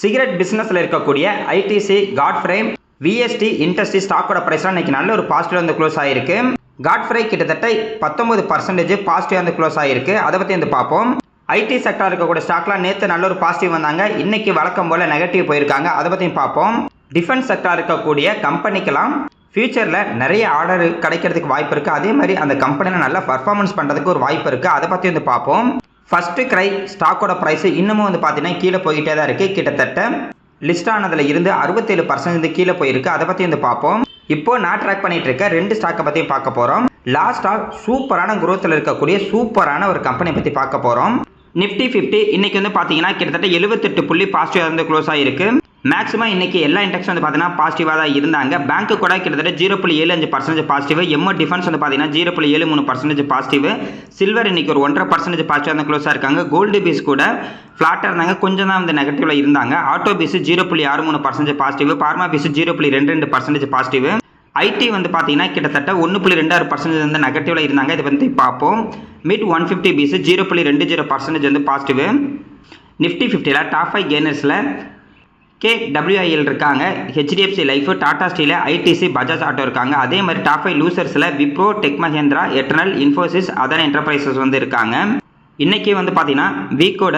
Cigarette பிசினஸ்ல இருக்கக்கூடிய ITC, Godfrey, VST industry ஸ்டாக்கோட பிரைஸ்லாம் இன்னைக்கு நல்ல ஒரு பாசிட்டிவ் வந்து க்ளோஸ் ஆயிருக்கு. காட்ஃப்ரே கிட்டத்தட்ட 19% பாசிட்டிவ் வந்து க்ளோஸ் ஆயிருக்கு. அதை பத்தி வந்து பார்ப்போம். ஐடி செக்டார் இருக்கக்கூடிய ஸ்டாக்லாம் நேற்று நல்ல ஒரு பாசிட்டிவ் வந்தாங்க. இன்னைக்கு வழக்கம் போல நெகட்டிவ் போயிருக்காங்க. அதை பத்தியும் பார்ப்போம். டிஃபென்ஸ் செக்டார் இருக்கக்கூடிய கம்பெனிக்கெல்லாம் ஃபியூச்சர்ல நிறைய ஆர்டர் கிடைக்கிறதுக்கு வாய்ப்பு இருக்கு. அதே மாதிரி அந்த கம்பெனில நல்லா பர்ஃபார்மன்ஸ் பண்றதுக்கு ஒரு வாய்ப்பு இருக்கு. அதை பத்தி வந்து பார்ப்போம். ஃபர்ஸ்ட் கிரை ஸ்டாக்கோட பிரைஸ் இன்னமும் வந்து பார்த்தீங்கன்னா கீழே போய்கிட்டே தான் இருக்கு. கிட்டத்தட்ட லிஸ்ட் ஆனதுல இருந்து 67% கீழே போயிருக்கு. அதை பத்தி வந்து பார்ப்போம். இப்போ நான் ட்ராக் பண்ணிட்டு இருக்க 2 ஸ்டாக்கை பத்தியும் பார்க்க போறோம். லாஸ்டா சூப்பரான குரோத்தில் இருக்கக்கூடிய சூப்பரான ஒரு கம்பெனி பத்தி பார்க்க போறோம். நிஃப்டி 50 இன்னைக்கு வந்து பாத்தீங்கன்னா கிட்டத்தட்ட 78 புள்ளி பாசிட்டிவ் வந்து க்ளோஸ் ஆயிருக்கு. மேக்ஸிமம் இன்னைக்கு எல்லா இண்டெக்ஸ் வந்து பார்த்தீங்கன்னா பாசிட்டிவாக தான் இருந்தாங்க. பேங்க் கூட கிட்டத்தட்ட 0.75% பாசிட்டிவ். எம்ஓ டிஃபென்ஸ் வந்து பார்த்தீங்கன்னா 0.73% பாசிட்டிவ். சில்வர் இன்னைக்கு ஒரு 1.5% பாசிட்டிவ் வந்து க்ளோஸாக இருக்காங்க. கோல்டு பீஸ் கூட ஃப்ளாட்டாக இருந்தாங்க, கொஞ்சம் தான் வந்து நெகட்டிவ்ல இருந்தாங்க. ஆட்டோ பீஸ் 0.63% பாசிட்டிவ். பார்மா பீஸ் 0.22% பாசிட்டிவ். ஐடி வந்து பார்த்தீங்கன்னா கிட்டத்தட்ட 1.26% வந்து நெகட்டிவ்ல இருந்தாங்க. இதை பற்றி பார்ப்போம். மிட் 150 பீஸ் 0.20% வந்து பாசிட்டிவ். நிஃப்டி 50ல டாப் 5 கெய்னர்ஸில் KWIL இருக்காங்க, HDFC Life, Tata Steel, ITC, Bajaj Auto இருக்காங்க. அதே மாதிரி டாப் 5 லூசர்ஸில் Wipro, Tech Mahindra, Eternal, Infosys, Adani Enterprises வந்து இருக்காங்க. இன்னைக்கு வந்து பார்த்தீங்கன்னா வீக்கோட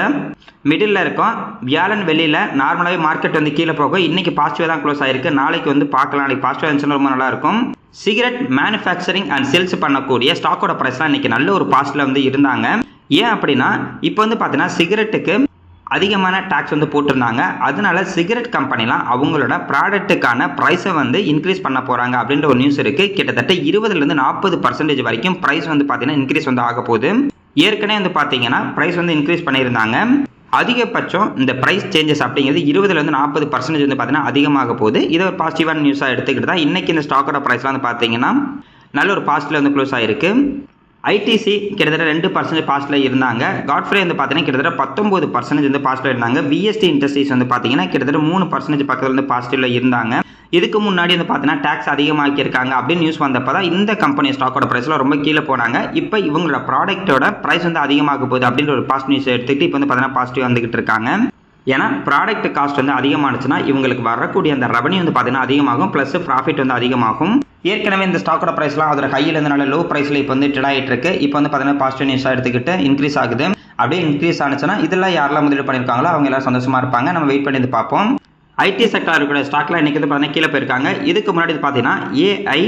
மிடில் இருக்கும். வியாழன் வெள்ளியில் நார்மலாகவே மார்க்கெட் வந்து கீழே போகும். இன்னைக்கு பாசிட்டிவாக தான் க்ளோஸ் ஆயிருக்கு. நாளைக்கு வந்து பார்க்கலாம். நாளைக்கு பாசிட்டிவாக இருந்துச்சுன்னா ரொம்ப நல்லா இருக்கும். சிகரெட் மேனுஃபேக்சரிங் அண்ட் சேல்ஸ் பண்ணக்கூடிய ஸ்டாக்கோட ப்ரைஸ்லாம் இன்னைக்கு நல்ல ஒரு பாசிட்டிவ்ல வந்து இருந்தாங்க. ஏன் அப்படின்னா இப்போ வந்து பார்த்தீங்கன்னா சிகரெட்டுக்கு அதிகமான டாக்ஸ் வந்து போட்டிருந்தாங்க. அதனால சிகரெட் கம்பெனிலாம் அவங்களோட ப்ராடக்ட்டுக்கான ப்ரைஸை வந்து இன்க்ரீஸ் பண்ண போகிறாங்க அப்படின்ற ஒரு நியூஸ் இருக்குது. கிட்டத்தட்ட 20% 40% வரைக்கும் ப்ரைஸ் வந்து பார்த்தீங்கன்னா இன்க்ரீஸ் வந்து ஆக போகுது. ஏற்கனவே வந்து பார்த்தீங்கன்னா ப்ரைஸ் வந்து இன்க்ரீஸ் பண்ணியிருந்தாங்க. அதிகபட்சம் இந்த ப்ரைஸ் சேஞ்சஸ் அப்படிங்கிறது 20% 40% வந்து பார்த்தீங்கன்னா அதிகமாக போகுது. இதை ஒரு பாசிட்டிவான நியூஸாக எடுத்துக்கிட்டு தான் இன்னைக்கு இந்த ஸ்டாக்கோட ப்ரைஸ்லாம் வந்து பார்த்தீங்கன்னா நல்ல ஒரு பாசிட்டிவ் வந்து க்ளோஸ் ஆயிருக்கு. ஐடிசி கிட்டத்தட்ட 2% பாசிட்டிவ் இருந்தாங்க. காட்ஃப்ரே வந்து பார்த்தீங்கன்னா கிட்டத்தட்ட 19% வந்து பாசிட்டிவ் இருந்தாங்க. விஎஸ்டி இண்டஸ்ட்ரீஸ் வந்து பார்த்தீங்கன்னா கிட்டத்தட்ட 3% பக்கத்தில் வந்து பாசிட்டிவ்ல இருந்தாங்க. இதுக்கு முன்னாடி வந்து பார்த்தீங்கன்னா டேக்ஸ் அதிகமாக்கியிருக்காங்க அப்படின்னு நியூஸ் வந்தப்போ தான் இந்த கம்பெனி ஸ்டாக்கோட ப்ரைஸ்லாம் ரொம்ப கீழே போனாங்க. இப்போ இவங்களோட ப்ராடக்ட்டோட ப்ரைஸ் வந்து அதிகமாக போகுது அப்படின்ற ஒரு பாசிட்டிவ் நியூஸ் எடுத்துக்கிட்டு இப்போ வந்து பார்த்தீங்கன்னா பாசிட்டிவ் வந்துகிட்டு இருக்காங்க. ஏன்னா ப்ராடக்ட் காஸ்ட் வந்து அதிகமானுச்சுன்னா இவங்களுக்கு வரக்கூடிய அந்த ரெவன்யூ வந்து பார்த்தீங்கன்னா அதிகமாகும், ப்ளஸ் ப்ராஃபிட் வந்து அதிகமாகும். ஏற்கனவே இந்த ஸ்டாக்கோட ப்ரைஸ்லாம் அதோட ஹையில் இருந்தனால லோ ப்ரைஸில் இப்போ வந்து ட்ரேட் ஆகிட்டு இருக்கு. இப்போ வந்து பார்த்தீங்கன்னா பாசிட்டிவ் நியூஸாக எடுத்துக்கிட்டு இன்க்ரீஸ் ஆகுது. அப்படியே இன்க்ரீஸ் ஆனிச்சுன்னா இதெல்லாம் யாரெல்லாம் முதலீடு பண்ணியிருக்காங்களோ அவங்க எல்லாரும் சந்தோஷமா இருப்பாங்க. நம்ம வெயிட் பண்ணி பார்ப்போம். ஐடி செக்டார் இருக்கிற ஸ்டாக்லாம் இன்னைக்கு வந்து பார்த்தீங்கன்னா கீழே போயிருக்காங்க. இதுக்கு முன்னாடி பார்த்தீங்கன்னா ஏஐ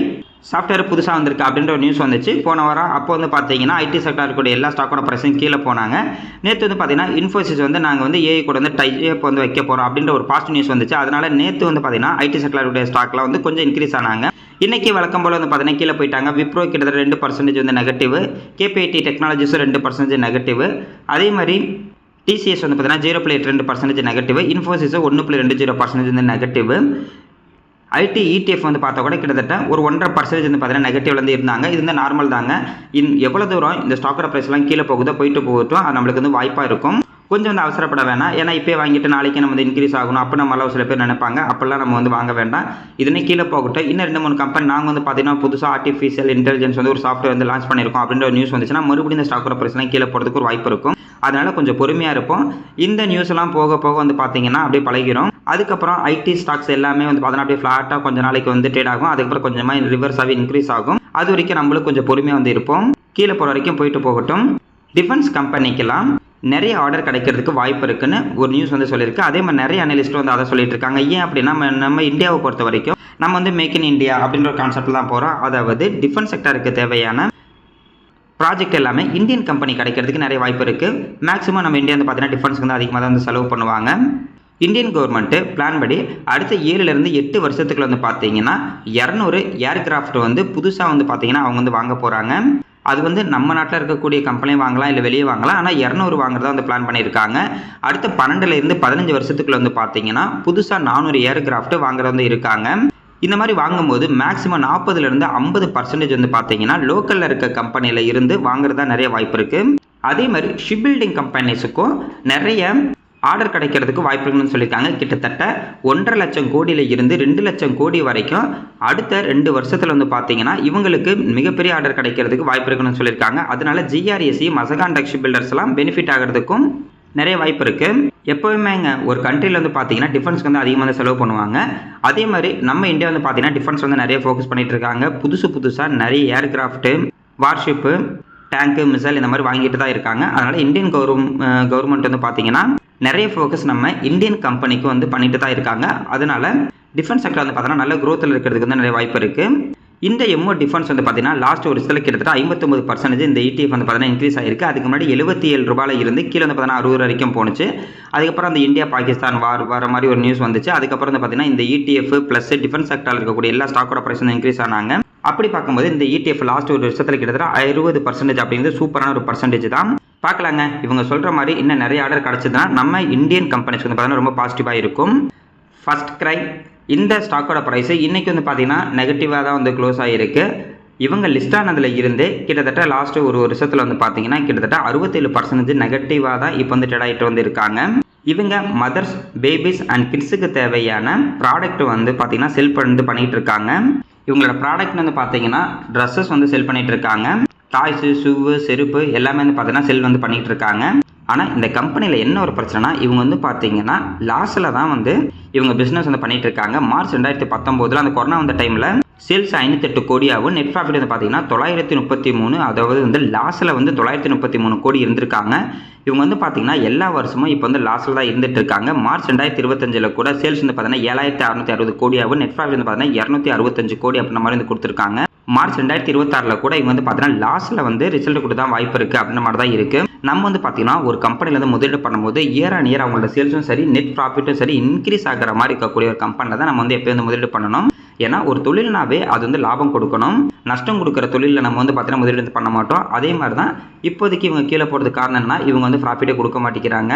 சாஃப்ட்வேர் புதுசாக வந்திருக்கு அப்படின்ற ஒரு நியூஸ் வந்துச்சு போன வாரம். அப்போ வந்து பார்த்தீங்கன்னா ஐடி செக்டார் இருக்கக்கூடிய எல்லா ஸ்டாக்கோட ப்ரைஸும் கீழே போனாங்க. நேற்று வந்து பார்த்தீங்கன்னா இன்ஃபோசிஸ் வந்து நாங்கள் வந்து ஏஐ கூட வந்து டைப் வந்து வைக்க போகிறோம் அப்படின்ற ஒரு பாசிட்டிவ் நியூஸ் வந்துச்சு. அதனால நேற்று வந்து பார்த்தீங்கன்னா ஐடி செக்டார் இருக்கக்கூடிய ஸ்டாக்லாம் வந்து கொஞ்சம் இன்க்ரீஸ் ஆனாங்க. இன்னைக்கு வழக்கம் போல் வந்து பார்த்தீங்கன்னா கீழே போயிட்டாங்க. விப்ரோ கிட்டத்தட்ட 2% வந்து நெகட்டிவ். KPIT டெக்னாலஜிஸும் 2% negative. அதே மாதிரி டிசிஎஸ் வந்து பார்த்தீங்கன்னா 0.82% நெகட்டிவ். இன்ஃபோசிஸ் 1.20% வந்து நெகட்டிவ். ஐடி இடிஎஃப் வந்து பார்த்தா கூட கிட்டத்தட்ட ஒரு 1.5% வந்து பார்த்தீங்கன்னா நெகட்டிவ்ல வந்து இருந்தாங்க. இது வந்து நார்மல் தாங்க. எவ்வளோ தூரம் இந்த ஸ்டாக்கோட ப்ரைஸ்லாம் கீழே போகுதோ போயிட்டு போகட்டும், அது நம்மளுக்கு வந்து வாய்ப்பாக இருக்கும். கொஞ்சம் வந்து அவசரப்பட வேணாம். ஏன்னா இப்போ வாங்கிட்டு நாளைக்கு நம்ம வந்து இன்க்ரீஸ் ஆகணும் அப்போ நம்ம சில பேர் நினைப்பாங்க. அப்போல்லாம் நம்ம வந்து வாங்க வேண்டாம். இதுனே கீழே போகட்டும். இன்னும் 2-3 கம்பெனி நாங்கள் வந்து பார்த்தீங்கன்னா புதுசாக ஆர்டிஃபிஷியல் இன்டெலிஜென்ஸ் வந்து ஒரு சாஃப்ட்வேர் வந்து லான்ச் பண்ணியிருக்கோம் அப்படின்ற ஒரு நியூஸ் வந்துச்சுன்னா மறுபடியும் இந்த ஸ்டாக்கோட ப்ரைஸ்லாம் கீழே போகிறதுக்கு ஒரு வாய்ப்பு இருக்கும். அதனால கொஞ்சம் பொறுமையாக இருப்போம். இந்த நியூஸ் எல்லாம் போக போக வந்து பார்த்தீங்கன்னா அப்படியே பழகிறோம். அதுக்கப்புறம் ஐடி ஸ்டாக்ஸ் எல்லாமே வந்து பார்த்தீங்கன்னா அப்படியே ஃப்ளாட்டாக கொஞ்சம் நாளைக்கு வந்து ட்ரேட் ஆகும். அதுக்கப்புறம் கொஞ்சமாக ரிவர்ஸாகவே இன்க்ரீஸ் ஆகும். அது வரைக்கும் நம்மளும் கொஞ்சம் பொறுமையாக வந்து இருப்போம். கீழே போகிற வரைக்கும் போயிட்டு போகட்டும். டிஃபென்ஸ் கம்பெனிக்கெல்லாம் நிறைய ஆர்டர் கிடைக்கிறதுக்கு வாய்ப்பு இருக்குன்னு ஒரு நியூஸ் வந்து சொல்லியிருக்கு. அதே மாதிரி நிறைய அனலிஸ்ட் வந்து அதை சொல்லிட்டு இருக்காங்க. ஏன் அப்படின்னா நம்ம இந்தியாவை பொறுத்த வரைக்கும் நம்ம வந்து மேக் இன் இந்தியா அப்படின்ற ஒரு கான்செப்ட் தான் போகிறோம். அதாவது டிஃபென்ஸ் செக்டருக்கு தேவையான ப்ராஜெக்ட் எல்லாமே இந்தியன் கம்பெனி கிடைக்கிறதுக்கு நிறைய வாய்ப்பு இருக்குது. மேக்ஸிமம் நம்ம இந்தியா வந்து பார்த்தீங்கன்னா டிஃபென்ஸ்க்கு வந்து அதிகமாக தான் வந்து செலவு பண்ணுவாங்க. இந்தியன் கவர்மெண்ட்டு பிளான் படி அடுத்த 7 to 8 வருஷத்துக்குள்ள வந்து பார்த்தீங்கன்னா 200 ஏர்கிராஃப்ட் வந்து புதுசாக வந்து பார்த்தீங்கன்னா அவங்க வந்து வாங்க போகிறாங்க. அது வந்து நம்ம நாட்டில் இருக்கக்கூடிய கம்பெனி வாங்கலாம், இல்லை வெளியே வாங்கலாம். ஆனால் 200 வாங்குறதா வந்து பிளான் பண்ணியிருக்காங்க. அடுத்த 12 to 15 வருஷத்துக்குள்ள வந்து பார்த்தீங்கன்னா புதுசாக 400 ஏர்கிராஃப்ட் வாங்குறது வந்து இருக்காங்க. இந்த மாதிரி வாங்கும்போது மேக்ஸிமம் 40% 50% வந்து பார்த்தீங்கன்னா லோக்கலில் இருக்க கம்பெனியில் இருந்து வாங்குறதா நிறைய வாய்ப்பு இருக்குது. அதே மாதிரி ஷிப் பில்டிங் கம்பெனிஸுக்கும் நிறைய ஆர்டர் கிடைக்கிறதுக்கு வாய்ப்பு இருக்குன்னு சொல்லியிருக்காங்க. கிட்டத்தட்ட 1.5 லட்சம் கோடியில் இருந்து 2 லட்சம் கோடி வரைக்கும் அடுத்த 2 வருஷத்தில் வந்து பார்த்தீங்கன்னா இவங்களுக்கு மிகப்பெரிய ஆர்டர் கிடைக்கிறதுக்கு வாய்ப்பு இருக்குன்னு சொல்லியிருக்காங்க. அதனால GRSC, Mazagon dock ship builders எல்லாம் பெனிஃபிட் ஆகிறதுக்கும் நிறைய வாய்ப்பு இருக்குது. எப்போவுமேங்க ஒரு கண்ட்ரியில் வந்து பார்த்தீங்கன்னா டிஃபென்ஸ்க்கு வந்து அதிகமாக வந்து செலவு பண்ணுவாங்க. அதே மாதிரி நம்ம இந்தியா வந்து பார்த்தீங்கன்னா டிஃபென்ஸ் வந்து நிறைய ஃபோக்கஸ் பண்ணிட்டு இருக்காங்க. புதுசாக நிறைய ஏர்கிராஃப்ட்டு, வார்ஷிப்பு, டேங்கு, மிசைல் இந்த மாதிரி வாங்கிட்டு தான் இருக்காங்க. அதனால் இந்தியன் கவர்மெண்ட் வந்து பார்த்தீங்கன்னா நிறைய ஃபோக்கஸ் நம்ம இந்தியன் கம்பெனிக்கு வந்து பண்ணிட்டு தான் இருக்காங்க. அதனால் டிஃபென்ஸ் செக்டர் வந்து பார்த்தீங்கன்னா நல்ல க்ரோத்தில் இருக்கிறதுக்கு வந்து நிறைய வாய்ப்பு இருக்குது. இந்த எம்ஓ டிஃபென்ஸ் வந்து பார்த்தீங்கன்னா லாஸ்ட் ஒரு வருஷத்தில் கிட்டத்தட்ட 59% இந்த ETF வந்து பார்த்தீங்கன்னா இன்க்ரீஸ் ஆயிருக்கு. அதுக்கு முன்னாடி 77 ரூபாயில் இருந்து கீழே வந்து பார்த்தீங்கன்னா 60 வரைக்கும் போணுச்சு. அதுக்கப்புறம் அந்த இந்தியா பாகிஸ்தான் வார் வர மாதிரி ஒரு நியூஸ் வந்துச்சு. அதுக்கப்புறம் வந்து பார்த்தீங்கன்னா இந்த ETF ப்ளஸ் டிஃபென்ஸ் செக்டரில் இருக்கக்கூடிய எல்லா ஸ்டாக்கோட ப்ரைஸ் வந்து இன்க்ரீஸ் ஆனாங்க. அப்படி பார்க்கும்போது இந்த ETF லாஸ்ட் ஒரு வருஷத்தில் கிட்டத்தட்ட 60% அப்படிங்கிறது சூப்பரான ஒரு பர்சன்டேஜ் தான். பார்க்கலாங்க, இவங்க சொல்கிற மாதிரி இன்னும் நிறைய ஆர்டர் கிடச்சிதுன்னா நம்ம இந்தியன் கம்பெனிஸ் வந்து பார்த்தீங்கன்னா ரொம்ப பாசிட்டிவாக இருக்கும். ஃபர்ஸ்ட் கிரை இந்த ஸ்டாக்கோட ப்ரைஸு இன்றைக்கி வந்து பார்த்தீங்கன்னா நெகட்டிவாக தான் வந்து க்ளோஸ் ஆகிருக்கு. இவங்க லிஸ்ட் ஆனதில் இருந்து கிட்டத்தட்ட லாஸ்ட்டு ஒரு வருஷத்தில் வந்து பார்த்தீங்கன்னா கிட்டத்தட்ட 67% நெகட்டிவாக தான் இப்போ வந்து ட்ரேட் ஆகிட்டு வந்து இருக்காங்க. இவங்க மதர்ஸ், பேபிஸ் அண்ட் கிட்ஸுக்கு தேவையான ப்ராடக்ட் வந்து பார்த்தீங்கன்னா செல் பண்ணிட்டு இருக்காங்க. இவங்களோட ப்ராடக்ட் வந்து பார்த்தீங்கன்னா ட்ரெஸ்ஸஸ் வந்து செல் பண்ணிட்டு இருக்காங்க. டாய்ஸு, ஷூவு, செருப்பு எல்லாமே வந்து பார்த்தீங்கன்னா செல் வந்து பண்ணிகிட்டு இருக்காங்க. ஆனால் இந்த கம்பெனியில் என்ன ஒரு பிரச்சனைனா இவங்க வந்து பார்த்தீங்கன்னா லாஸில் தான் வந்து இவங்க பிஸ்னஸ் வந்து பண்ணிகிட்டு இருக்காங்க. மார்ச் 2019 அந்த கொரோனா வந்த டைமில் சேல்ஸ் 508 கோடியாகவும் நெட் ப்ராஃபிட் வந்து பார்த்தீங்கன்னா 933, அதாவது வந்து லாஸில் வந்து 933 கோடி இருந்திருக்காங்க. இவங்க வந்து பார்த்தீங்கன்னா எல்லா வருஷமும் இப்போ வந்து லாஸில் தான் இருந்துட்டு இருக்காங்க. மார்ச் 2025 கூட சேல்ஸ் வந்து பார்த்தீங்கன்னா 7660 கோடியாகவும் நெட் ப்ராஃபிட் வந்து பார்த்தீங்கன்னா 265 கோடி அப்படின்ற மாதிரி வந்து கொடுத்துருக்காங்க. மார்ச் 2026 கூட இவங்க வந்து பார்த்தீங்கன்னா லாஸில் வந்து ரிசல்ட் கொடுத்து தான் வாய்ப்பு இருக்குது அப்படின்ற மாதிரி தான் இருக்குது. நம்ம வந்து பார்த்தீங்கன்னா ஒரு கம்பெனியில் வந்து முதலீடு பண்ணும்போது இயர் ஆன் இயர் அவங்களோட சேல்ஸும் சரி நெட் ப்ராஃபிட்டும் சரி இன்க்ரீஸ் ஆகிற மாதிரி இருக்கக்கூடிய ஒரு கம்பெனியில் தான் நம்ம வந்து எப்போ வந்து முதலீடு பண்ணணும். ஏன்னா ஒரு தொழில்னாவே அது வந்து லாபம் கொடுக்கணும். நஷ்டம் கொடுக்குற தொழிலில் நம்ம வந்து பார்த்தீங்கன்னா முதலீடு பண்ண மாட்டோம். அதே மாதிரி தான் இப்போதைக்கு இவங்க கீழே போகிறதுக்கு காரணம்னா இவங்க வந்து ப்ராஃபிட்டே கொடுக்க மாட்டேங்கிறாங்க.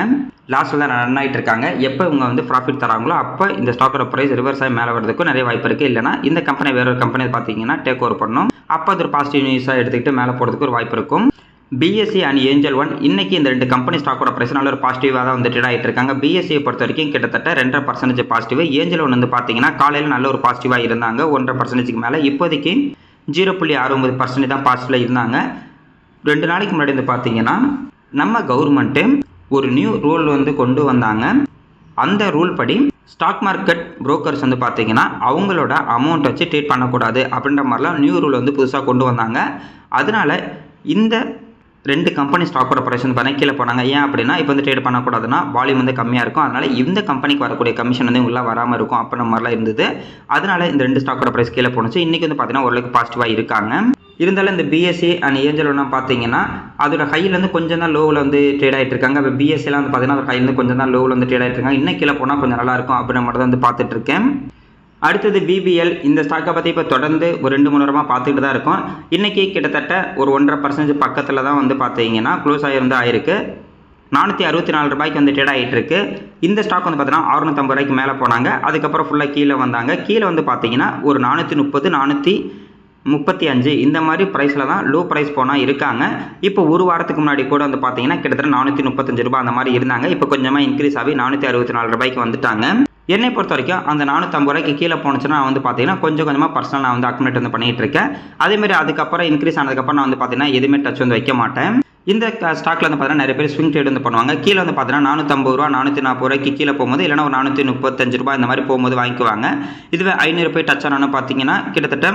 லாஸ்ட்டில் தான் ரன் ஆகிட்டு இருக்காங்க. எப்போ இவங்க வந்து ப்ராஃபிட் தராங்களோ அப்போ இந்த ஸ்டாக்கோட ப்ரைஸ் ரிவர்ஸ் ஆகி மேலே வரதுக்கும் நிறைய வாய்ப்பு இருக்குது. இல்லைனா இந்த கம்பெனி வேற ஒரு கம்பெனி பார்த்தீங்கன்னா டேக் ஓவர் பண்ணணும். அப்போ அது ஒரு பாசிட்டிவ் நியூஸாக எடுத்துக்கிட்டு மேலே போகிறதுக்கு ஒரு வாய்ப்பு இருக்கும். BSE அண்ட் ஏஞ்சல் ஒன் இன்னைக்கு இந்த ரெண்டு கம்பெனி ஸ்டாக்கோட ப்ரைஸ் நல்ல ஒரு பாசிட்டிவாக தான் வந்து ட்ரேட் ஆகிட்டு இருக்காங்க. BSE பொறுத்த வரைக்கும் கிட்டத்தட்ட 2.5% பாசிட்டிவ். ஏஞ்சல் ஒன் வந்து பார்த்தீங்கன்னா காலையில் நல்ல ஒரு பாசிட்டிவாக இருந்தாங்க 1.5% மேலே. இப்போதைக்கு 0.69% தான் பாசிட்டிவில் இருந்தாங்க. 2 நாளைக்கு முன்னாடி வந்து பார்த்தீங்கன்னா நம்ம கவர்மெண்ட்டு ஒரு நியூ ரூல் வந்து கொண்டு வந்தாங்க. அந்த ரூல் படி ஸ்டாக் மார்க்கெட் புரோக்கர்ஸ் வந்து பார்த்தீங்கன்னா அவங்களோட அமௌண்ட் வச்சு ட்ரேட் பண்ணக்கூடாது அப்படின்ற மாதிரிலாம் நியூ ரூல் வந்து புதுசாக கொண்டு வந்தாங்க. அதனால இந்த 2 கம்பெனி ஸ்டாக்கோட ப்ரைஸ் வந்து பார்த்தீங்கன்னா கீழே போனாங்க. ஏன் அப்படின்னா இப்போ வந்து ட்ரேட் பண்ணக்கூடாதுன்னா வால்யூம் வந்து கம்மியாக இருக்கும். அதனால் இந்த கம்பெனிக்கு வரக்கூடிய கமிஷன் வந்து உள்ளே வராமல் இருக்கும் அப்படின்ற மாதிரிலாம் இருந்தது. அதனால இந்த 2 ஸ்டாக்கோட ப்ரைஸ் கீழே போணுச்சு. இன்றைக்கி வந்து பார்த்தீங்கன்னா ஓரளவுக்கு பாசிட்டிவாக இருக்காங்க. இருந்தாலும் இந்த BSE அண்ட் ஏஞ்சல் ஒன்றா பார்த்தீங்கன்னா அதோட ஹையிலேருந்து கொஞ்சம் தான் லோவில் வந்து ட்ரேட் ஆகிட்டு இருக்காங்க. இப்போ BSEலாம் வந்து பார்த்தீங்கன்னா அதோட ஹையிலேருந்து கொஞ்சம் தான் லோவில் வந்து ட்ரேட் ஆகிட்டு இருக்காங்க. இன்னும் கீழே போனால் கொஞ்சம் நல்லாயிருக்கும் அப்படின்ற மாதிரி தான் வந்து பார்த்துட்டு இருக்கேன். அடுத்தது BBL. இந்த ஸ்டாக்கை பற்றி இப்போ தொடர்ந்து ஒரு 2-3 வாரமாக பார்த்துக்கிட்டு தான் இருக்கும். இன்றைக்கி கிட்டத்தட்ட ஒரு 1.5% பக்கத்தில் தான் வந்து பார்த்தீங்கன்னா க்ளோஸ் ஆகிருக்கு. 464 ரூபாய்க்கு வந்து ட்ரேட் ஆகிட்டு இருக்கு. இந்த ஸ்டாக் வந்து பார்த்தீங்கன்னா 650 ரூபாய்க்கு மேலே போனாங்க. அதுக்கப்புறம் ஃபுல்லாக கீழே வந்தாங்க. கீழே வந்து பார்த்தீங்கன்னா ஒரு 430, 435 இந்த மாதிரி ப்ரைஸில் தான் லோ ப்ரைஸ் போனால் இருக்காங்க. இப்போ ஒரு வாரத்துக்கு முன்னாடி கூட வந்து பார்த்தீங்கன்னா கிட்டத்தட்ட 435 ரூபாய் அந்த மாதிரி இருந்தாங்க. இப்போ கொஞ்சமாக இன்க்ரீஸ் ஆகி 464 ரூபாய்க்கு வந்துட்டாங்க. என்னை பொறுத்த வரைக்கும் அந்த 450 ரூபாய்க்கு கீழே போனுச்சுன்னா நான் வந்து பார்த்தீங்கன்னா கொஞ்சமாக பர்சனல் நான் வந்து அக்குமுலேட் வந்து பண்ணிகிட்டு இருக்கேன். அதேமாதிரி அதுக்கப்புறம் இன்க்ரீஸ் ஆனதுக்கப்புறம் நான் வந்து பார்த்தீங்கன்னா எதுவுமே டச் வந்து வைக்க மாட்டேன். இந்த ஸ்டாக்கில் வந்து பார்த்தீங்கன்னா நிறைய பேர் ஸ்விங் ட்ரேட் வந்து பண்ணுவாங்க. கீழே வந்து பார்த்தீங்கன்னா 450 ரூபா, 440 ரூபாய்க்கு கீழே போகும்போது இல்லைனா ஒரு 435 ரூபாய் இந்த மாதிரி போகும்போது வாங்கிக்குவாங்க. இதுவே 500 போய் டச் ஆனான்னு பார்த்தீங்கன்னா கிட்டத்தட்ட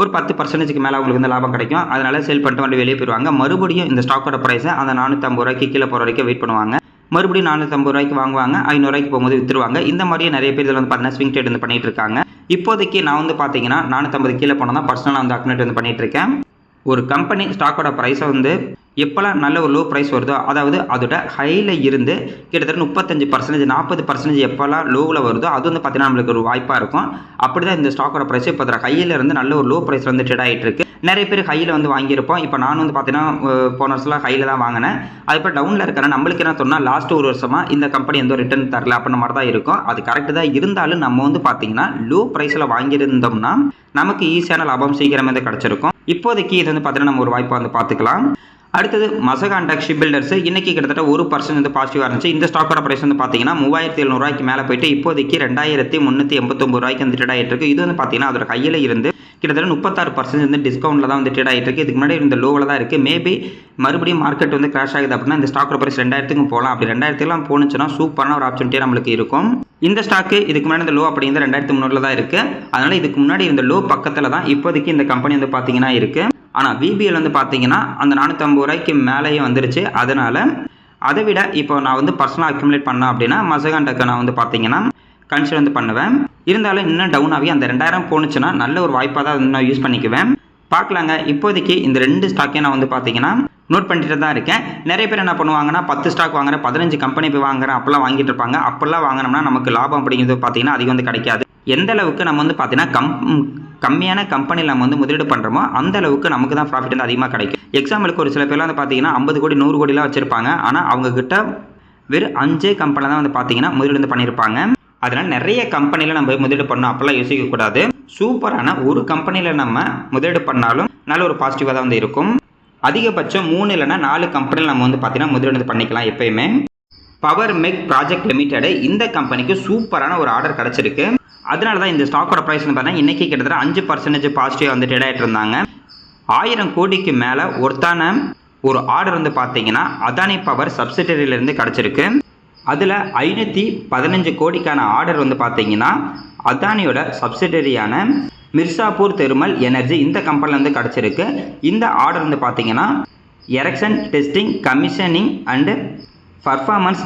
ஒரு 10% மேலே அவங்களுக்கு வந்து லாபம் கிடைக்கும். அதனால சேல் பண்ணிட்டு வந்து வெளியே போயிடுவாங்க. மறுபடியும் இந்த ஸ்டாக்கோட ப்ரைஸை அந்த 450 ரூபாய்க்கு கீழே போகிற வரைக்கும் வெயிட் பண்ணுவாங்க. மறுபடியும் 450 ரூபாய்க்கு வாங்குவாங்க, 500 ரூபாய்க்கு போகும்போது விற்றுருவாங்க. இந்த மாதிரியே நிறைய பேர் இதில் வந்து பார்த்தீங்கன்னா ஸ்விங் ட்ரேட் வந்து பண்ணிட்டு இருக்காங்க. இப்போதைக்கு நான் வந்து பார்த்தீங்கன்னா 450 கீழே போனால் தான் பர்சனலாக வந்து அக்குமுலேட் வந்து பண்ணிட்டு இருக்கேன். ஒரு கம்பெனி ஸ்டாக்கோட ப்ரைஸை வந்து எப்போல்லாம் நல்ல ஒரு லோ ப்ரைஸ் வருதோ, அதாவது அதோட ஹையில் இருந்து கிட்டத்தட்ட 35%, 40% எப்போல்லாம் லோவில் வருதோ அது வந்து பார்த்தீங்கன்னா நம்மளுக்கு ஒரு வாய்ப்பாக இருக்கும். அப்படி தான் இந்த ஸ்டாக்கோட ப்ரைஸ் இப்போ அதோட ஹையில் இருந்து நல்ல ஒரு லோ ப்ரைஸில் வந்து ட்ரேட் ஆகிட்டு இருக்கு. நிறைய பேர் ஹையில் வந்து வாங்கியிருப்போம். இப்போ நான் வந்து பார்த்தீங்கன்னா போன வருஷம்லாம் ஹையில் தான் வாங்கினேன். அதுக்கப்புறம் டவுனில் இருக்கிறேன். நம்மளுக்கு என்ன சொன்னால் லாஸ்ட் ஒரு வருஷமாக இந்த கம்பெனி எந்த ஒரு ரிட்டர்ன் தரல அப்படின்ற மாதிரி தான் இருக்கும். அது கரெக்டு தான். இருந்தாலும் நம்ம வந்து பார்த்தீங்கன்னா லோ ப்ரைஸில் வாங்கியிருந்தோம்னா நமக்கு ஈஸியான லாபம் சீக்கிரமே வந்து கிடச்சிருக்கும். இப்போதைக்கு இது வந்து பார்த்தீங்கன்னா நம்ம ஒரு வாய்ப்பை வந்து பார்த்துக்கலாம். அடுத்தது மசகான் டெக் ஷிப் பில்டர்ஸ். இன்னைக்கு கிட்டத்தட்ட 1% வந்து பாசிட்டிவாக இருந்துச்சு. இந்த ஸ்டாக்கோட ப்ரைஸ் வந்து பார்த்தீங்கன்னா 3700 ரூபாய்க்கு மேலே போயிட்டு இப்போதைக்கு 2389 ரூபாய்க்கு வந்து ட்ரேட் ஆகிட்டு இருக்கு. இது வந்து பார்த்தீங்கன்னா அதோட கையில் இருந்து கிட்டத்தட்ட 36% வந்து டிஸ்கவுண்ட்டில் தான் வந்து ட்ரேட் ஆகிட்டு இருக்குது. இதுக்கு முன்னாடி இந்த லோவில் தான் இருக்குது. மேபி மறுபடியும் மார்க்கெட் வந்து கிராஷ் ஆகுது அப்படின்னா இந்த ஸ்டாக்கோட பிரைஸ் 2000க்கும் போகலாம். அப்படி 2000லாம் போணுச்சுன்னா சூப்பரான ஒரு ஆப்பர்ச்சுனிட்டியாக நம்மளுக்கு இருக்கும். இந்த ஸ்டாக்கு இதுக்கு முன்னாடி இந்த லோ அப்படிங்கிறது 2300 தான் இருக்குது. அதனால் இதுக்கு முன்னாடி இந்த லோ பக்கத்தில் தான் இப்போதைக்கு இந்த கம்பெனி வந்து பார்த்தீங்கன்னா இருக்குது. ஆனால் VBL வந்து பார்த்தீங்கன்னா அந்த 450 ரூபாய்க்கு மேலேயே வந்துருச்சு. அதனால் அதை விட இப்போ நான் வந்து பர்சனலாக அக்யூமுலேட் பண்ணேன் அப்படின்னா மசகாண்டக்கு நான் வந்து பார்த்தீங்கன்னா கன்சிடர் வந்து பண்ணுவேன். இருந்தாலும் இன்னும் டவுன் ஆகி அந்த 2000 போணுச்சுன்னா நல்ல ஒரு வாய்ப்பாக தான் இன்னும் யூஸ் பண்ணிக்குவேன். பார்க்கலாங்க. இப்போதைக்கு இந்த 2 ஸ்டாக்கையும் நான் வந்து பார்த்தீங்கன்னா நோட் பண்ணிட்டு தான் இருக்கேன். நிறைய பேர் என்ன பண்ணுவாங்கன்னா 10 ஸ்டாக் வாங்குறேன், 15 கம்பெனி போய் வாங்குறேன் அப்பெல்லாம் வாங்கிட்டு இருப்பாங்க. அப்பெல்லாம் வாங்கினோம்னா நமக்கு லாபம் அப்படிங்கிறது பார்த்தீங்கன்னா அதிகம் வந்து கிடைக்காது. எந்த அளவுக்கு நம்ம வந்து பார்த்தீங்கன்னா கம்மியான கம்பெனியில் நம்ம வந்து முதலீடு பண்ணுறோமோ அந்த அளவுக்கு நமக்கு தான் ப்ராஃபிட் வந்து அதிகமாக கிடைக்கும். எக்ஸாம்பிளுக்கு ஒரு சில பேர்லாம் வந்து பார்த்தீங்கன்னா 50 கோடி 100 கோடிலாம் வச்சுருப்பாங்க. ஆனால் அவங்கக்கிட்ட வெறும் 5 கம்பெனியில் தான் வந்து பார்த்தீங்கன்னா முதலீடு வந்து பண்ணியிருப்பாங்க. அதனால் நிறைய கம்பெனியில் நம்ம முதலீடு பண்ணோம் அப்போல்லாம் யோசிக்கக்கூடாது. சூப்பரான ஒரு கம்பெனியில் நம்ம முதலீடு பண்ணாலும் நல்ல ஒரு பாசிட்டிவாக தான் வந்து இருக்கும். அதிகபட்சம் 3 இல்லைனா 4 கம்பெனியில் நம்ம வந்து பார்த்தீங்கன்னா முதலீடு பண்ணிக்கலாம் எப்பயுமே. பவர் மெக் ப்ராஜெக்ட் லிமிடெட் இந்த கம்பெனிக்கு சூப்பரான ஒரு ஆர்டர் கிடச்சிருக்கு. அதனால தான் இந்த ஸ்டாக்கோட ப்ரைஸ் வந்து பார்த்தீங்கன்னா இன்றைக்கி கிட்டத்தட்ட 5% பாசிட்டிவாக வந்து ட்ரேட் ஆகிட்டு இருந்தாங்க. 1000 கோடிக்கு மேலே ஒருத்தான ஒரு ஆர்டர் வந்து பார்த்தீங்கன்னா அதானி பவர் சப்சிடரியிலேருந்து கிடச்சிருக்கு. அதில் 515 கோடிக்கான ஆர்டர் வந்து பார்த்தீங்கன்னா அதானியோட சப்சிடரியான மிர்சாப்பூர் தெர்மல் எனர்ஜி இந்த கம்பெனியில் வந்து கிடச்சிருக்கு. இந்த ஆர்டர் வந்து பார்த்தீங்கன்னா erection testing commissioning and performance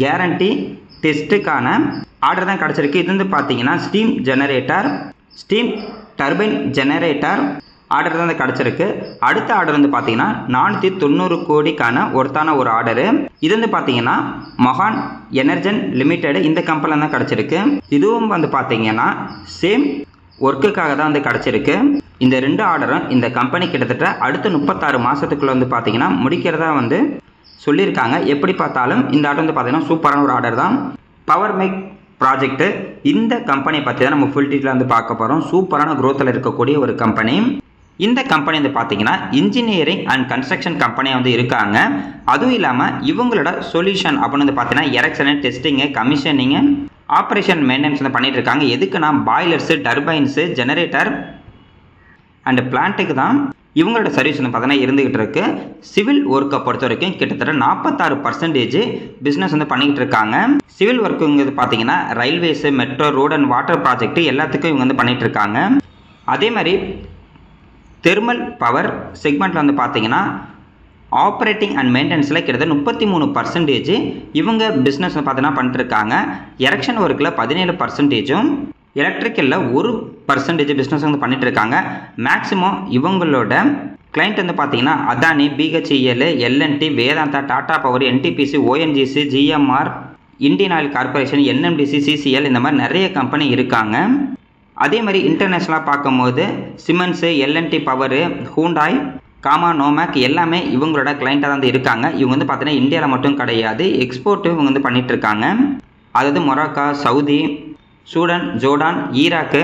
guarantee டெஸ்ட்டுக்கான ஆர்டர் தான் கிடச்சிருக்கு. இது வந்து பார்த்தீங்கன்னா ஸ்டீம் டர்பைன் ஜெனரேட்டர் ஆர்டர் தான் கிடச்சிருக்கு. அடுத்த ஆர்டர் வந்து பார்த்தீங்கன்னா 490 கோடிக்கான ஒருத்தான ஒரு ஆர்டரு. இது வந்து பார்த்தீங்கன்னா மகான் எனர்ஜன் லிமிடெட் இந்த கம்பெனியில் தான் கிடச்சிருக்கு. இதுவும் வந்து பார்த்தீங்கன்னா சேம் ஒர்க்குக்காக தான் வந்து கிடச்சிருக்கு. இந்த 2 ஆர்டரும் இந்த கம்பெனி கிட்டத்தட்ட அடுத்த 36 மாதத்துக்குள்ளே வந்து பார்த்தீங்கன்னா முடிக்கிறதா வந்து சொல்லியிருக்காங்க. எப்படி பார்த்தாலும் இந்த ஆர்டர் வந்து பார்த்தீங்கன்னா சூப்பரான ஒரு ஆர்டர் தான். பவர் மேக் ப்ராஜெக்ட்டு இந்த கம்பெனியை பற்றி தான் நம்ம ஃபுல் டீட்டெயில் வந்து பார்க்க போகிறோம். சூப்பரான க்ரோத்தில் இருக்கக்கூடிய ஒரு கம்பெனி. இந்த கம்பெனி வந்து பார்த்தீங்கன்னா இன்ஜினியரிங் அண்ட் கன்ஸ்ட்ரக்ஷன் கம்பெனியாக வந்து இருக்காங்க. அதுவும் இல்லாமல் இவங்களோட சொல்யூஷன் அப்படின்னு வந்து பார்த்தீங்கன்னா எரெக்ஷனு டெஸ்டிங்கு கமிஷனிங்கு ஆப்ரேஷன் மெயின்டெனன்ஸ் வந்து பண்ணிகிட்டு இருக்காங்க. எதுக்குன்னா பாய்லர்ஸு டர்பைன்ஸு ஜெனரேட்டர் அண்டு பிளான்ட்டுக்கு தான் இவங்களோட சர்வீஸ் வந்து பார்த்தீங்கன்னா இருந்துகிட்டு இருக்கு. சிவில் ஒர்க்கை பொறுத்த வரைக்கும் கிட்டத்தட்ட 46% பிஸ்னஸ் வந்து பண்ணிக்கிட்டு இருக்காங்க. சிவில் ஒர்க்குங்கிறது பார்த்தீங்கன்னா railways metro road and water project எல்லாத்துக்கும் இவங்க வந்து பண்ணிகிட்டு இருக்காங்க. அதே மாதிரி தெர்மல் பவர் செக்மெண்ட்டில் வந்து பார்த்தீங்கன்னா ஆப்ரேட்டிங் அண்ட் மெயின்டெனன்ஸில் கிட்டத்தட்ட 33% இவங்க பிஸ்னஸ் வந்து பார்த்தீங்கன்னா பண்ணிட்டுருக்காங்க. எரெக்ஷன் ஒர்க்கில் 17%, எலக்ட்ரிக்கலில் 1% பிஸ்னஸ் வந்து பண்ணிட்டு இருக்காங்க. மேக்ஸிமம் இவங்களோட கிளைண்ட் வந்து பார்த்தீங்கன்னா Adani, BHEL, LNT, Vedanta, Tata power, NTPC, ONGC, GMR, Indian oil corporation, NMDC, CCL இந்த மாதிரி நிறைய கம்பெனி இருக்காங்க. அதே மாதிரி இன்டர்நேஷ்னலாக பார்க்கும்போது சிமெண்ட்ஸு, LNT பவரு, ஹூண்டாய், காமா, நோமேக் எல்லாமே இவங்களோட கிளைண்ட்டாக தான் வந்து இருக்காங்க. இவங்க வந்து பார்த்தீங்கன்னா இந்தியாவில் மட்டும் கிடையாது, எக்ஸ்போர்ட்டும் இவங்க வந்து பண்ணிகிட்ருக்காங்க. அதாவது Morocco, Saudi, Sudan, Jordan, Iraq,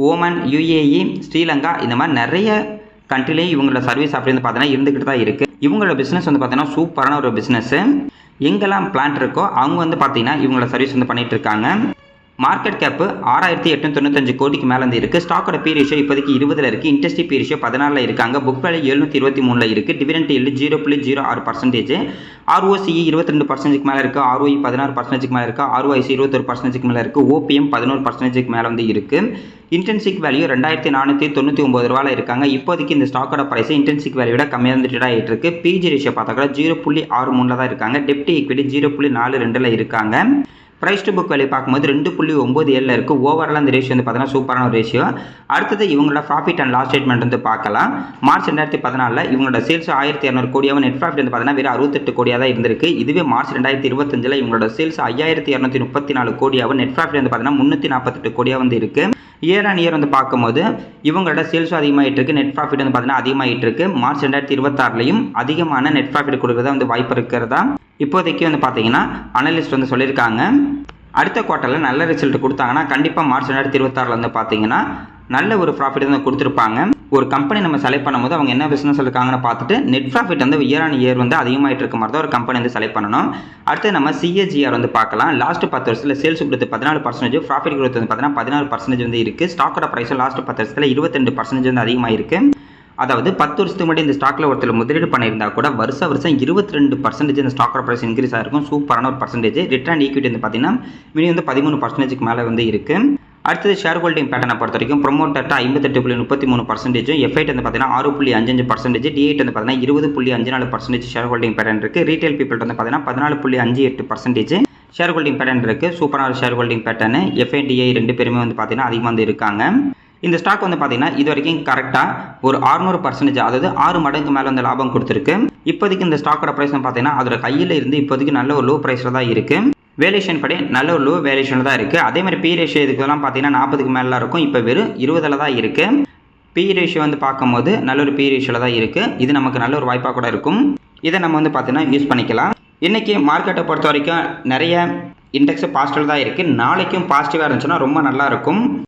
Oman, UAE, Sri Lanka இந்த மாதிரி நிறைய கண்ட்ரிலேயும் இவங்களோட சர்வீஸ் அப்படின்னு பார்த்தீங்கன்னா இருந்துக்கிட்டு தான் இருக்குது. இவங்களோட பிஸ்னஸ் வந்து பார்த்தீங்கன்னா சூப்பரான ஒரு பிஸ்னஸ்ஸு. எங்கெல்லாம் பிளான்ட் இருக்கோ அவங்க வந்து பார்த்தீங்கன்னா இவங்களோட சர்வீஸ் வந்து பண்ணிகிட்டு இருக்காங்க. மார்க்கெட் கேப்பு 6895 கோடிக்கு மேலே வந்து இருக்குது. ஸ்டாக்கோட பி ரேஷியோ இப்போதைக்கு 20 இருக்குது. இன்ட்ரெஸ்ட் பி ரேஷியோ 14 இருக்காங்க. புக் வேல்யூ 723 இருக்குது. Dividend yield 0.06%. ROCE 22% மேலே இருக்குது. ROE 16% மேலே இருக்குது. ROIC 21% மேலே இருக்குது. OPM 11% மேலே வந்து இருக்குது. இன்டென்சிக் வேல்யூ 2499 ரூபாயில் இருக்காங்க. இப்போதைக்கு இந்த ஸ்டாக்கோட ப்ரைஸ் இன்டென்சிக் வேல்யூ விட கம்மியாக வந்து ட்ரேட் ஆகிட்டு இருக்குது. பிஜி ரேஷியோ பார்த்தாக்கா 0.63 தான் இருக்காங்க. டெப்ட் ஈக்விட்டி 0.42 இருக்காங்க. ப்ரைஸ் டு புக் வேல்யூ பார்க்கும்போது 2.97 இருக்குது. ஓவரால் அந்த ரேஷியோ வந்து பார்த்தீங்கன்னா சூப்பரான ஒரு ரேஷியோ. அடுத்தது இவங்களோட ப்ராஃபிட் அண்ட் லாஸ் ஸ்டேட்மெண்ட் வந்து பார்க்கலாம். மார்ச் 2014 இவங்களோட சேல்ஸ் 1200 கோடியாகவும் நெட் ப்ராஃபிட் வந்து பார்த்தீங்கன்னா வெறும் 68 கோடியாக தான் இருந்திருக்கு. இதுவே மார்ச் 2025 இவங்களோட சேல்ஸ் 5234 கோடியாகவும் நெட் ப்ராஃபிட் வந்து பார்த்தீங்கன்னா 348 கோடியாக வந்து இருக்குது. இயர் ஆன் இயர் வந்து பார்க்கும்போது இவங்களோட சேல்ஸும் அதிகமாகிட்டு இருக்குது, நெட் ப்ராஃபிட் வந்து பார்த்தீங்கன்னா அதிகமாகிட்டு இருக்குது. மார்ச் 2026 அதிகமான நெட் ப்ராஃபிட் கொடுக்குறதா வந்து வாய்ப்பு இருக்கிறதா இப்போதைக்கு வந்து பார்த்தீங்கன்னா அனலிஸ்ட் வந்து சொல்லியிருக்காங்க. அடுத்த குவார்ட்டரில் நல்ல ரிசல்ட் கொடுத்தாங்கன்னா கண்டிப்பாக மார்ச் 2026 வந்து பார்த்தீங்கன்னா நல்ல ஒரு ப்ராஃபிட் வந்து கொடுத்துருப்பாங்க. ஒரு கம்பெனி நம்ம செலக்ட் பண்ணும்போது அவங்க என்ன பிஸ்னஸ் இருக்காங்கன்னு பார்த்துட்டு நெட் ப்ராஃபிட் வந்து இயர் ஆன் இயர் வந்து அதிகமாகிட்டு இருக்க மாதிரி தான் ஒரு கம்பெனி வந்து செலக்ட் பண்ணணும். அடுத்து நம்ம CAGR வந்து பார்க்கலாம். லாஸ்ட் 10 வருஷத்தில் சேல்ஸ் கொடுத்து 14%, ப்ராஃபிட் growth வந்து பார்த்தீங்கன்னா 16% வந்து இருக்குது. ஸ்டாக்கோட ப்ரைஸ் லாஸ்ட் 10 வருஷத்தில் 22% வந்து அதிகமாக இருக்குது. அதாவது 10 வருஷத்துக்கு முன்னாடி இந்த ஸ்டாக்ல ஒருத்தர் முதலீடு பண்ணியிருந்தா கூட வருஷம் 22% இந்த ஸ்டாக்கோட ப்ரைஸ் இன்க்ரீஸ் ஆயிருக்கும். சூப்பரான ஒரு பர்சன்டேஜ். ரிட்டர்ன் ஈக்விட்டி வந்து பார்த்தீங்கன்னா மினிமம் வந்து 13% மேலே வந்து இருக்கு. அடுத்தது ஷேர் ஹோல்டிங் பேட்டர்னை பொறுத்த வரைக்கும் ப்ரொமோட்டர்ட்ட 58.33%, எஃப்ஐட் வந்து பார்த்தீங்கன்னா 6.55%, டிஐட் வந்து பார்த்தீங்கன்னா 20.54% ஷேர் ஹோல்டிங் பேட்டர்ன் இருக்கு. ரீட்டைல் பீப்பிள் வந்து பார்த்தீங்கன்னா 14.58% ஷேர் ஹோல்டிங் பேட்டர்ன் இருக்கு. சூப்பரான ஷேர் ஹோல்டிங் பேட்டர்ன். எஃப்ஐடிஐ 2 பேருமே வந்து பார்த்தீங்கன்னா அதிகமாக வந்து இருக்காங்க. இந்த ஸ்டாக் வந்து பார்த்தீங்கன்னா இது வரைக்கும் கரெக்டாக ஒரு 600%, அதாவது 6 மடங்கு மேலே வந்து லாபம் கொடுத்துருக்கு. இப்போதைக்கு இந்த ஸ்டாக்கோட ப்ரைஸ் பார்த்தீங்கன்னா அதோட கையில் இருந்து இப்போதைக்கு நல்ல ஒரு லோ ப்ரைஸில் தான் இருக்குது. வேல்யூஷன் படி நல்ல ஒரு லோ வேல்யூஷனில் தான் இருக்குது. அதே மாதிரி பி ரேஷியோ இதுக்கெல்லாம் பார்த்தீங்கன்னா 40க்கு மேலே இருக்கும். இப்போ வெறும் 20 தான் இருக்குது. பி ரேஷியோ வந்து பார்க்கும்போது நல்ல ஒரு பி ரேஷியோவில் தான் இருக்குது. இது நமக்கு நல்ல ஒரு வாய்ப்பாக கூட இருக்கும். இதை நம்ம வந்து பார்த்தீங்கன்னா யூஸ் பண்ணிக்கலாம். இன்றைக்கி மார்க்கெட்டை பொறுத்த வரைக்கும் நிறைய இண்டெக்ஸ் பாசிட்டிவ் தான் இருக்குது. நாளைக்கும் பாசிட்டிவாக இருந்துச்சுன்னா ரொம்ப நல்லா இருக்கும்.